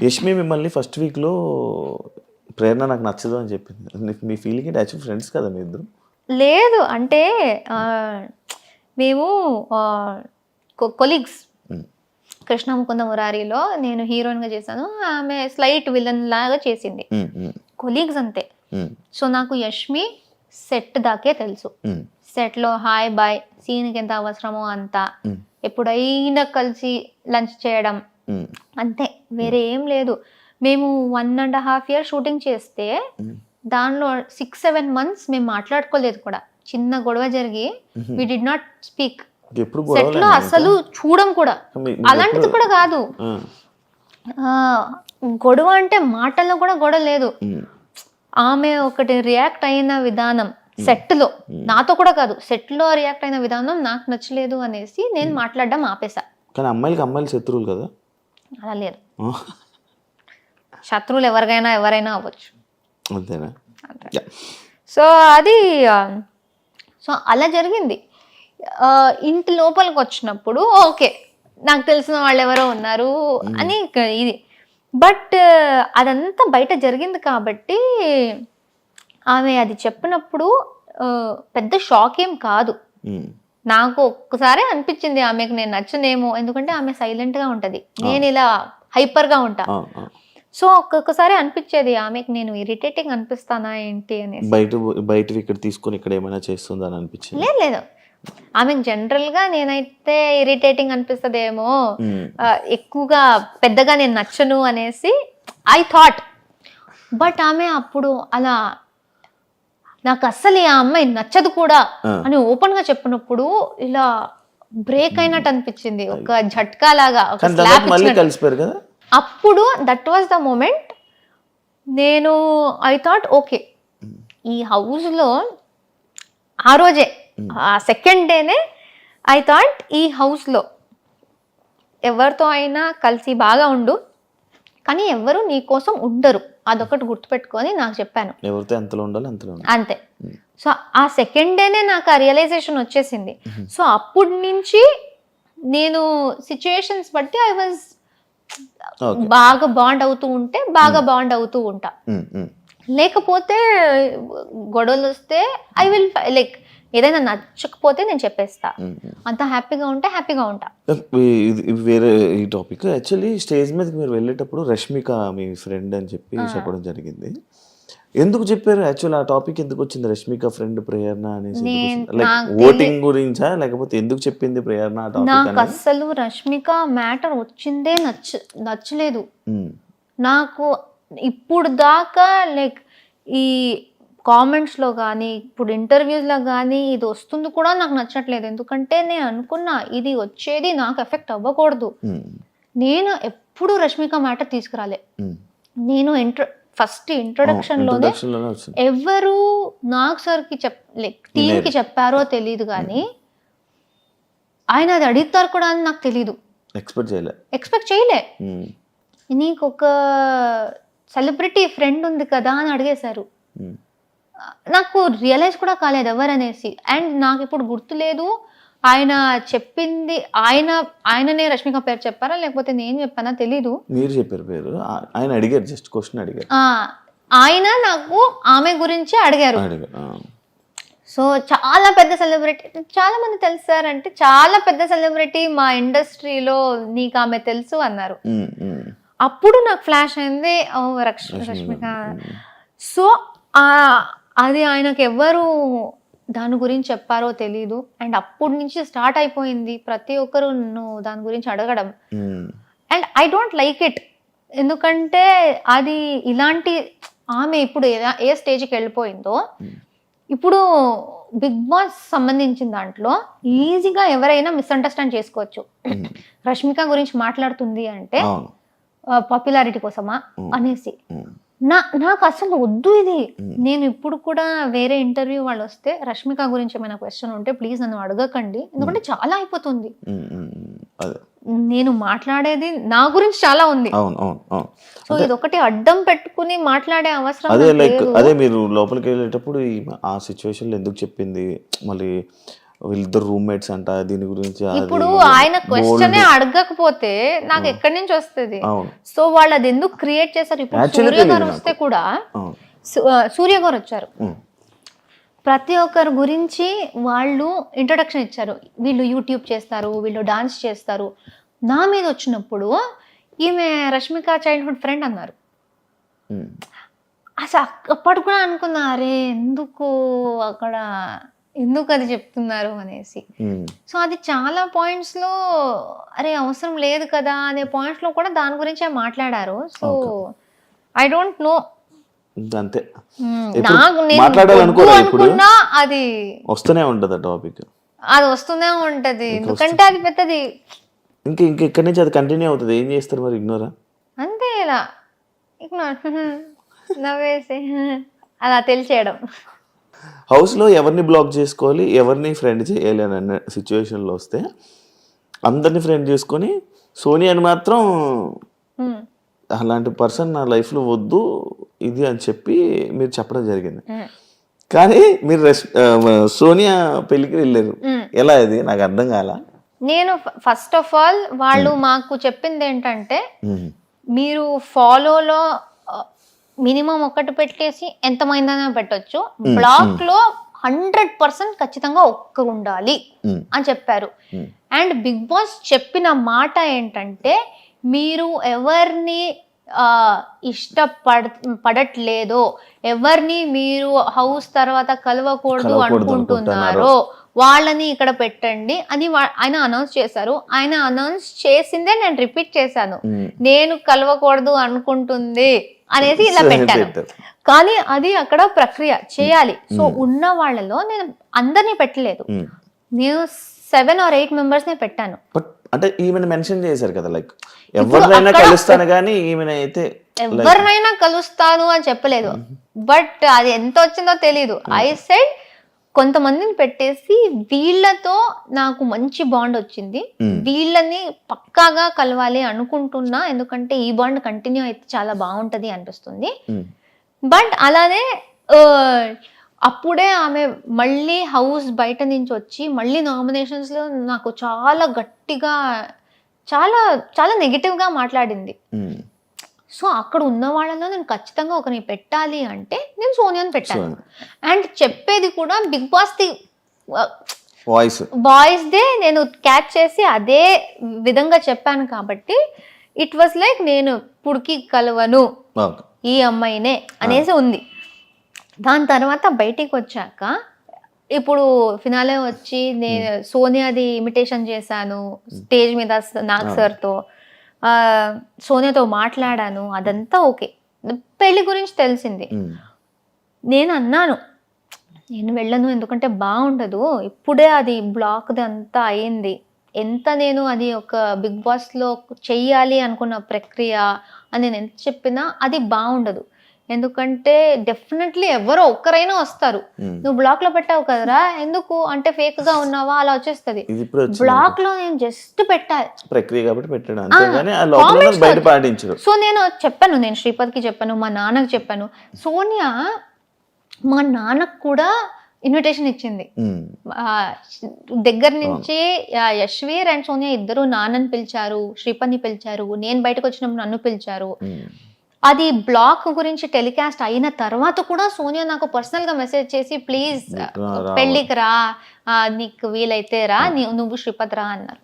యష్మి మిమ్మల్ని ఫస్ట్ వీక్లో ప్రేరణ నాకు నచ్చదు అని చెప్పింది. మీ ఫీలింగ్ ఏంటి? యాక్చువల్ ఫ్రెండ్స్ కదా మీ ఇద్దరు? లేదు అంటే మేము కొలీగ్స్. కృష్ణ ముకుంద మురారిలో నేను హీరోయిన్గా చేశాను, ఆమె స్లైట్ విలన్ లాగా చేసింది. కొలీగ్స్ అంతే. సో నాకు యష్మి సెట్ దాకే తెలుసు. సెట్లో హాయ్ బాయ్, సీన్కి ఎంత అవసరమో అంత, ఎప్పుడైనా కలిసి లంచ్ చేయడం అంతే, వేరే ఏం లేదు. మేము 1.5 years షూటింగ్ చేస్తే దానిలో 6-7 months మేము మాట్లాడుకోలేదు కూడా. చిన్న గొడవ జరిగి we did not speak. Set లో అసలు చూడం కూడా. అలాంటిది కూడా కాదు, గొడవ అంటే మాటల్లో కూడా గొడవ లేదు. ఆమె ఒకటి రియాక్ట్ అయిన విధానం సెట్ లో, నాతో కూడా కాదు, సెట్ లో రియాక్ట్ అయిన విధానం నాకు నచ్చలేదు అనేసి నేను మాట్లాడడం ఆపేసా. కానీ అమ్మాయిలు శత్రువులు కదా? అలా లేదు, శత్రువులు ఎవరైనా అవ్వచ్చు. అంతేనా? సో అది సో అలా జరిగింది. ఇంటి లోపలికి వచ్చినప్పుడు ఓకే, నాకు తెలిసిన వాళ్ళు ఎవరో ఉన్నారు అని ఇది. బట్ అదంతా బయట జరిగింది కాబట్టి ఆమె అది చెప్పినప్పుడు పెద్ద షాక్ ఏం కాదు. నాకు ఒక్కసారి అనిపించింది ఆమెకు నేను నచ్చనేమో, ఎందుకంటే ఆమె సైలెంట్గా ఉంటుంది, నేను ఇలా హైపర్గా ఉంటా. సో ఒక్కొక్కసారి అనిపించేది ఆమెకు నేను ఇరిటేటింగ్ అనిపిస్తానా ఏంటి అని. బయట ఇక్కడ తీసుకొని ఇక్కడ ఏమైనా చేస్తుందా అని అనిపించింది? లేదు, ఆమెకు జనరల్గా నేనైతే ఇరిటేటింగ్ అనిపిస్తుందేమో, ఎక్కువగా పెద్దగా నేను నచ్చను అనేసి ఐ థాట్. బట్ ఆమె అప్పుడు అలా నాకు అస్సలు ఆ అమ్మాయి నచ్చదు కూడా అని ఓపెన్ గా చెప్పినప్పుడు ఇలా బ్రేక్ అయినట్టు అనిపించింది, ఒక झटका లాగా, ఒక స్లాప్ ఇచ్చినట్టు. అప్పుడు దట్ వాజ్ ద మూమెంట్. నేను ఐ థాట్ ఓకే, ఈ హౌస్ లో ఆ రోజే, ఆ సెకండ్ డేనే ఐ థాట్ ఈ హౌస్ లో ఎవరితో అయినా కలిసి బాగా ఉండు, కానీ ఎవరు నీ కోసం ఉండరు, అదొకటి గుర్తుపెట్టుకొని నాకు చెప్పాను. ఎవరితో ఎంతలో ఉండాలి అంతలో అంతే. సో ఆ సెకండ్ డేనే నాకు ఆ రియలైజేషన్ వచ్చేసింది. సో అప్పటి నుంచి నేను సిచ్యుయేషన్స్ బట్టి ఐ వాజ్ బాగా బాండ్ అవుతూ ఉంటే బాగా బాండ్ అవుతూ ఉంటా. లేకపోతే గొడవలు వస్తే ఐ విల్ లైక్ ఏదైనా నచ్చకపోతే నేను చెప్పేస్తా, అంత హ్యాపీగా ఉంటే హ్యాపీగా ఉంటా. వేరే ఈ టాపిక్. యాక్చువల్లీ స్టేజ్ మీదకి మీరు వెళ్ళేటప్పుడు రష్మిక మీ ఫ్రెండ్ అని చెప్పి చెప్పడం జరిగింది. ఎందుకు చెప్పారు? యాక్చువల్ ఆ టాపిక్ ఎందుకు వచ్చింది, రష్మిక ఫ్రెండ్ ప్రేరణ అనేసి? లైక్ ఓటింగ్ గురించా, లేకపోతే ఎందుకు చెప్పింది ప్రేరణ? నాకు అస్సలు రష్మిక మ్యాటర్ వచ్చిందే నచ్చలేదు నాకు ఇప్పుడు దాకా. లైక్ ఈ కామెంట్స్లో కానీ ఇప్పుడు ఇంటర్వ్యూస్లో కానీ ఇది వస్తుంది కూడా నాకు నచ్చట్లేదు. ఎందుకంటే నేను అనుకున్నా ఇది వచ్చేది నాకు ఎఫెక్ట్ అవ్వకూడదు. నేను ఎప్పుడు రష్మిక మ్యాటర్ తీసుకురాలే. నేను ఫస్ట్ ఇంట్రొడక్షన్ లోనే ఎవరు నాగ్ సార్కి లైక్ టీంకి చెప్పారో తెలియదు, కానీ ఆయన అది అడుగుతారు కూడా అని నాకు తెలీదు, ఎక్స్పెక్ట్ చేయలే. నీకు ఒక సెలబ్రిటీ ఫ్రెండ్ ఉంది కదా అని అడిగేశారు. నాకు రియలైజ్ కూడా కాలేదు ఎవరనేసి. అండ్ నాకు ఇప్పుడు గుర్తులేదు ఆయన చెప్పింది, ఆయననే రష్మిక పేరు చెప్పారా లేకపోతే నేను చెప్పానా తెలీదు. మీరు చెప్పారు పేరు, ఆయన అడిగారు, జస్ట్ క్వశ్చన్ అడిగారు. ఆయన నాకు ఆమె గురించి అడిగారు. సో చాలా పెద్ద సెలబ్రిటీ, చాలా మంది తెలుసారంటే చాలా పెద్ద సెలబ్రిటీ మా ఇండస్ట్రీలో, నీకు ఆమె తెలుసు అన్నారు. అప్పుడు నాకు ఫ్లాష్ అయింది, ఓ రష్మిక. సో అది ఆయనకు ఎవరు దాని గురించి చెప్పారో తెలీదు. అండ్ అప్పటి నుంచి స్టార్ట్ అయిపోయింది ప్రతి ఒక్కరు దాని గురించి అడగడం. And I don't like it, ఎందుకంటే అది ఇలాంటి ఆమె ఇప్పుడు ఏ స్టేజ్కి వెళ్ళిపోయిందో, ఇప్పుడు బిగ్ బాస్ సంబంధించిన దాంట్లో ఈజీగా ఎవరైనా మిస్అండర్స్టాండ్ చేసుకోవచ్చు. రష్మిక గురించి మాట్లాడుతుంది అంటే పాపులారిటీ కోసమా అనేసి. నాకు అసలు వద్దు ఇది. నేను ఇప్పుడు కూడా వేరే ఇంటర్వ్యూ వాళ్ళు వస్తే రష్మిక గురించి ఏమైనా క్వశ్చన్ ఉంటే ప్లీజ్ నన్ను అడగకండి, ఎందుకంటే చాలా అయిపోతుంది. నేను మాట్లాడేది నా గురించి చాలా ఉంది. సో ఇది ఒకటి అడ్డం పెట్టుకుని మాట్లాడే అవసరం అదే. లైక్ అదే మీరు లోపలికి వెళ్ళేటప్పుడు ఆ సిచ్యువేషన్ లో ఎందుకు చెప్పింది, మళ్ళీ వీళ్ళిద్దరు రూమ్మేట్స్ అంట దీని గురించి అది ఇప్పుడు ఆయన క్వశ్చన్ అడగకపోతే నాకు ఎక్కడి నుంచి వస్తుంది? అవును. సో వాళ్ళు అది ఎందుకు క్రియేట్ చేశారు? ఇప్పుడు Actually సూర్య గారు వస్తే కూడా అవును. సూర్య గారు వచ్చారు, ప్రతి ఒక్కరి గురించి వాళ్ళు ఇంట్రొడక్షన్ ఇచ్చారు. వీళ్ళు యూట్యూబ్ చేస్తారు, వీళ్ళు డాన్స్ చేస్తారు. నా మీద వచ్చినప్పుడు ఈమె రష్మిక చైల్డ్హుడ్ ఫ్రెండ్ అన్నారు. అసలు అప్పటి కూడా అనుకున్నా, అరే ఎందుకు అక్కడ ఎందుకు అది చెప్తున్నారు అనేసి. సో అది చాలా పాయింట్స్ లో అరే అవసరం లేదు కదా అనే పాయింట్స్ లో కూడా దాని గురించే మాట్లాడారు. సో ఐ డోంట్ నో, అంతే నాకు మాట్లాడాలనుకున్నా అది వస్తూనే ఉంటది టాపిక్, అది వస్తూనే ఉంటది. ఎందుకంటే అది పెద్దది. ఇంకా ఇక్కడి నుంచి అది కంటిన్యూ అవుతుంది. ఏం చేస్తారు మరి? ఇగ్నోరా? అంతే, ఇలా ఇగ్నోర్ నవ్వేసి అలా తెలిసేయడం. హౌస్లో ఎవరిని బ్లాక్ చేసుకోవాలి, ఎవరిని ఫ్రెండ్ చేయాలి అని అన్న సిచ్యువేషన్లో వస్తే అందరినీ ఫ్రెండ్ చేసుకొని సోనియాని మాత్రం అలాంటి పర్సన్ నా లైఫ్లో వద్దు ఇది అని చెప్పి మీరు చెప్పడం జరిగింది. కానీ మీరు సోనియా పెళ్ళికి వెళ్ళారు, ఎలా? ఇది నాకు అర్థం కాల. నేను ఫస్ట్ ఆఫ్ ఆల్ వాళ్ళు మాకు చెప్పింది ఏంటంటే, మీరు ఫాలోలో మినిమం ఒకటి పెట్టేసి ఎంతమైందైనా పెట్టొచ్చు, బ్లాక్ లో 100% ఖచ్చితంగా ఒక్కరు ఉండాలి అని చెప్పారు. అండ్ బిగ్ బాస్ చెప్పిన మాట ఏంటంటే, మీరు ఎవరిని పడట్లేదో, ఎవరిని మీరు హౌస్ తర్వాత కలవకూడదు అనుకుంటున్నారో వాళ్ళని ఇక్కడ పెట్టండి అని ఆయన అనౌన్స్ చేశారు. ఆయన అనౌన్స్ చేసిందే నేను రిపీట్ చేశాను, నేను కలవకూడదు అనుకుంటుంది అనేసి ఇలా పెట్టాను. కానీ అది అక్కడ ప్రక్రియ చేయాలి. సో ఉన్న వాళ్ళలో నేను అందరినీ పెట్టలేదు, నేను 7 or 8 మెంబర్స్ నే పెట్టాను. అంటే ఈమెను మెన్షన్ చేశారు కదా, లైక్ ఎవరినైనా కలుస్తాను కానీ ఈమెను అయితే ఎవరినైనా కలుస్తాను అని చెప్పలేదు. బట్ అది ఎంత వచ్చిందో తెలీదు. ఐ సెడ్ కొంతమందిని పెట్టేసి వీళ్ళతో నాకు మంచి బాండ్ వచ్చింది, వీళ్ళని పక్కాగా కలవాలి అనుకుంటున్నా, ఎందుకంటే ఈ బాండ్ కంటిన్యూ అయితే చాలా బాగుంటది అనిపిస్తుంది. బట్ అలానే అప్పుడే ఆమె మళ్ళీ హౌస్ బయట నుంచి వచ్చి మళ్ళీ నామినేషన్స్ లో నాకు చాలా గట్టిగా చాలా చాలా నెగిటివ్ గా మాట్లాడింది. సో అక్కడ ఉన్న వాళ్ళలో నేను ఖచ్చితంగా ఒకరిని పెట్టాలి అంటే నేను సోనియాని పెట్టాను. అండ్ చెప్పేది కూడా బిగ్ బాస్ ది వాయిస్ దే నేను క్యాచ్ చేసి అదే విధంగా చెప్పాను కాబట్టి ఇట్ వాస్ లైక్ నేను పుడికి కలవను ఈ అమ్మాయినే అనేసి ఉంది. దాని తర్వాత బయటికి వచ్చాక ఇప్పుడు ఫినాలే వచ్చి నేను సోనియాది ఇమిటేషన్ చేశాను స్టేజ్ మీద నాగ్ సార్తో, సోనియాతో మాట్లాడాను, అదంతా ఓకే. పెళ్లి గురించి తెలిసింది. నేను అన్నాను నేను వెళ్ళను, ఎందుకంటే బాగుండదు, ఇప్పుడే అది బ్లాక్ది అంతా అయింది, ఎంత నేను అది ఒక బిగ్ బాస్లో చెయ్యాలి అనుకున్న ప్రక్రియ అని నేను ఎంత చెప్పినా అది బాగుండదు. ఎందుకంటే డెఫినెట్లీ ఎవరో ఒక్కరైనా వస్తారు, నువ్వు బ్లాక్ లో పెట్టావు కదరా ఎందుకు అంటే ఫేక్ గా ఉన్నావా అలా వచ్చేస్తుంది. బ్లాక్ లో నేను జస్ట్ పెట్టాలి ప్రక్రియ కాబట్టి పెట్టాను. సో నేను చెప్పాను, నేను శ్రీపద్కి చెప్పాను, మా నాన్నకి చెప్పాను. సోనియా మా నాన్నకు కూడా ఇన్విటేషన్ ఇచ్చింది దగ్గర నుంచి. యశ్వీర్ అండ్ సోనియా ఇద్దరు నాన్నని పిలిచారు, శ్రీపద్ని పిలిచారు, నేను బయటకు వచ్చినప్పుడు నన్ను పిలిచారు. అది బ్లాక్ గురించి టెలికాస్ట్ అయిన తర్వాత కూడా సోనియా నాకు పర్సనల్ గా మెసేజ్ చేసి ప్లీజ్ పెళ్ళికి రా, నీకు వీలైతే రా, నువ్వు శ్రీపద్ రా అన్నారు.